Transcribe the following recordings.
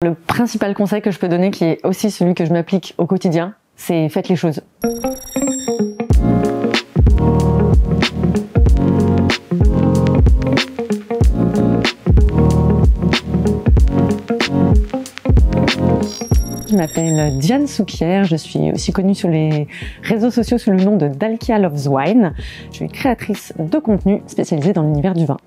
Le principal conseil que je peux donner, qui est aussi celui que je m'applique au quotidien, c'est faites les choses. Je m'appelle Diane Souquier, je suis aussi connue sur les réseaux sociaux sous le nom de Dalkia Loves Wine. Je suis créatrice de contenu spécialisée dans l'univers du vin.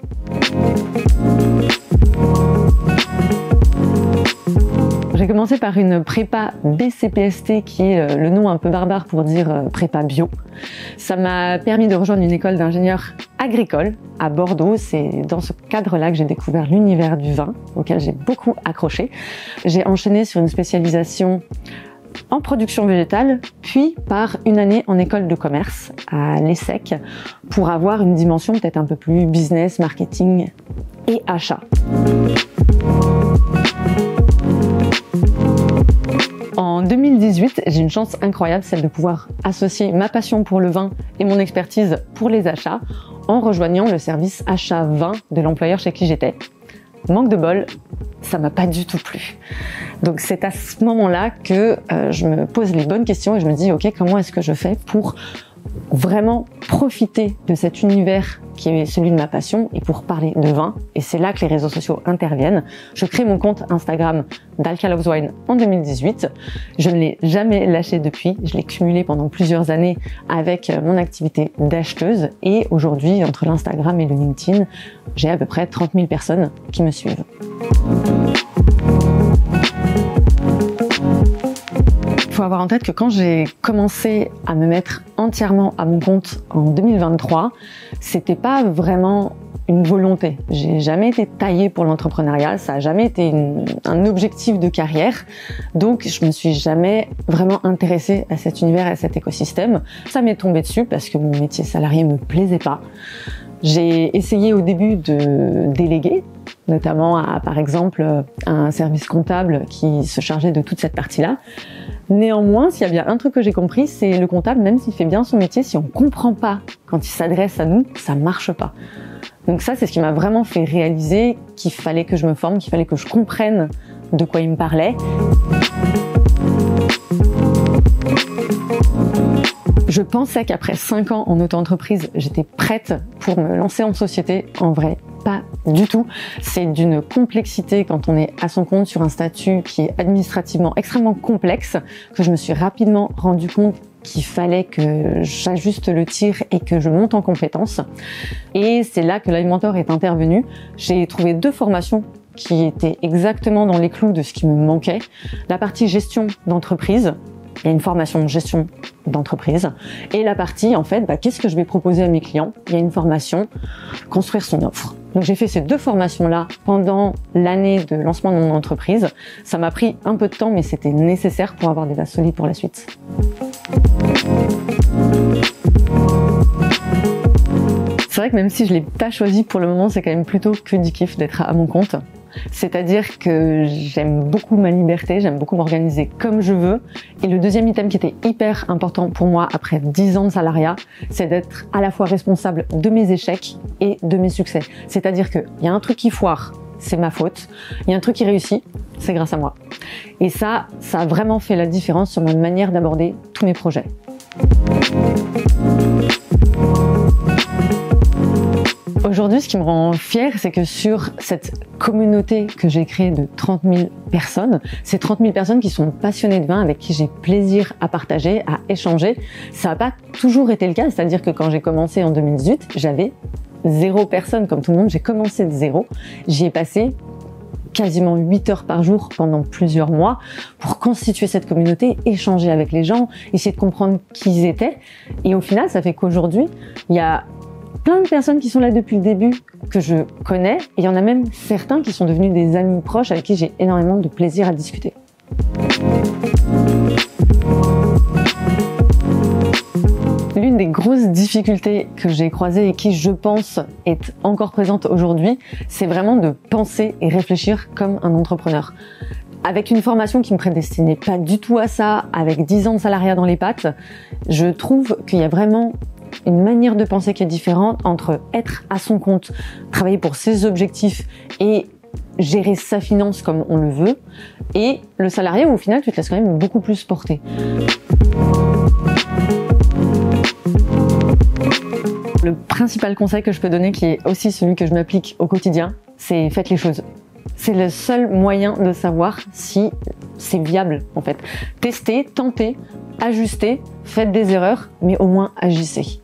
J'ai commencé par une prépa BCPST qui est le nom un peu barbare pour dire prépa bio. Ça m'a permis de rejoindre une école d'ingénieur agricole à Bordeaux. C'est dans ce cadre-là que j'ai découvert l'univers du vin, auquel j'ai beaucoup accroché. J'ai enchaîné sur une spécialisation en production végétale, puis par une année en école de commerce à l'ESSEC pour avoir une dimension peut-être un peu plus business, marketing et achat. En 2018, j'ai une chance incroyable, celle de pouvoir associer ma passion pour le vin et mon expertise pour les achats en rejoignant le service achat vin de l'employeur chez qui j'étais. Manque de bol, ça m'a pas du tout plu. Donc c'est à ce moment-là que je me pose les bonnes questions et je me dis ok, comment est-ce que je fais pour vraiment profiter de cet univers qui est celui de ma passion et pour parler de vin. Et c'est là que les réseaux sociaux interviennent. Je crée mon compte Instagram Dalkia Loves Wine en 2018. Je ne l'ai jamais lâché depuis. Je l'ai cumulé pendant plusieurs années avec mon activité d'acheteuse. Et aujourd'hui, entre l'Instagram et le LinkedIn, j'ai à peu près 30 000 personnes qui me suivent. Il faut avoir en tête que quand j'ai commencé à me mettre entièrement à mon compte en 2023, c'était pas vraiment une volonté. J'ai jamais été taillée pour l'entrepreneuriat, ça a jamais été un objectif de carrière. Donc je me suis jamais vraiment intéressée à cet univers et à cet écosystème. Ça m'est tombé dessus parce que mon métier salarié me plaisait pas. J'ai essayé au début de déléguer, notamment à, par exemple, un service comptable qui se chargeait de toute cette partie-là. Néanmoins, s'il y a bien un truc que j'ai compris, c'est le comptable, même s'il fait bien son métier, si on comprend pas quand il s'adresse à nous, ça marche pas. Donc ça, c'est ce qui m'a vraiment fait réaliser qu'il fallait que je me forme, qu'il fallait que je comprenne de quoi il me parlait. Je pensais qu'après 5 ans en auto-entreprise, j'étais prête pour me lancer en société. En vrai, pas du tout. C'est d'une complexité quand on est à son compte sur un statut qui est administrativement extrêmement complexe que je me suis rapidement rendu compte qu'il fallait que j'ajuste le tir et que je monte en compétences. Et c'est là que Live Mentor est intervenu. J'ai trouvé 2 formations qui étaient exactement dans les clous de ce qui me manquait. La partie gestion d'entreprise. Il y a une formation de gestion d'entreprise. Et la partie, en fait, qu'est-ce que je vais proposer à mes clients? Il y a une formation, construire son offre. Donc j'ai fait ces 2 formations-là pendant l'année de lancement de mon entreprise. Ça m'a pris un peu de temps, mais c'était nécessaire pour avoir des bases solides pour la suite. C'est vrai que même si je l'ai pas choisi pour le moment, c'est quand même plutôt que du kiff d'être à mon compte. C'est-à-dire que j'aime beaucoup ma liberté, j'aime beaucoup m'organiser comme je veux. Et le deuxième item qui était hyper important pour moi après 10 ans de salariat, c'est d'être à la fois responsable de mes échecs et de mes succès. C'est-à-dire qu'il y a un truc qui foire, c'est ma faute. Il y a un truc qui réussit, c'est grâce à moi. Et ça a vraiment fait la différence sur ma manière d'aborder tous mes projets. Aujourd'hui, ce qui me rend fière, c'est que sur cette communauté que j'ai créée de 30 000 personnes, ces 30 000 personnes qui sont passionnées de vin, avec qui j'ai plaisir à partager, à échanger, ça n'a pas toujours été le cas. C'est-à-dire que quand j'ai commencé en 2018, j'avais 0 personne, comme tout le monde. J'ai commencé de 0. J'y ai passé quasiment 8 heures par jour pendant plusieurs mois pour constituer cette communauté, échanger avec les gens, essayer de comprendre qui ils étaient. Et au final, ça fait qu'aujourd'hui, il y a plein de personnes qui sont là depuis le début que je connais, et il y en a même certains qui sont devenus des amis proches avec qui j'ai énormément de plaisir à discuter. L'une des grosses difficultés que j'ai croisées et qui, je pense, est encore présente aujourd'hui, c'est vraiment de penser et réfléchir comme un entrepreneur. Avec une formation qui me prédestinait pas du tout à ça, avec 10 ans de salariat dans les pattes, je trouve qu'il y a vraiment une manière de penser qui est différente entre être à son compte, travailler pour ses objectifs et gérer sa finance comme on le veut, et le salarié où au final tu te laisses quand même beaucoup plus porter. Le principal conseil que je peux donner, qui est aussi celui que je m'applique au quotidien, c'est faites les choses. C'est le seul moyen de savoir si c'est viable en fait. Testez, tentez, ajustez, faites des erreurs, mais au moins agissez.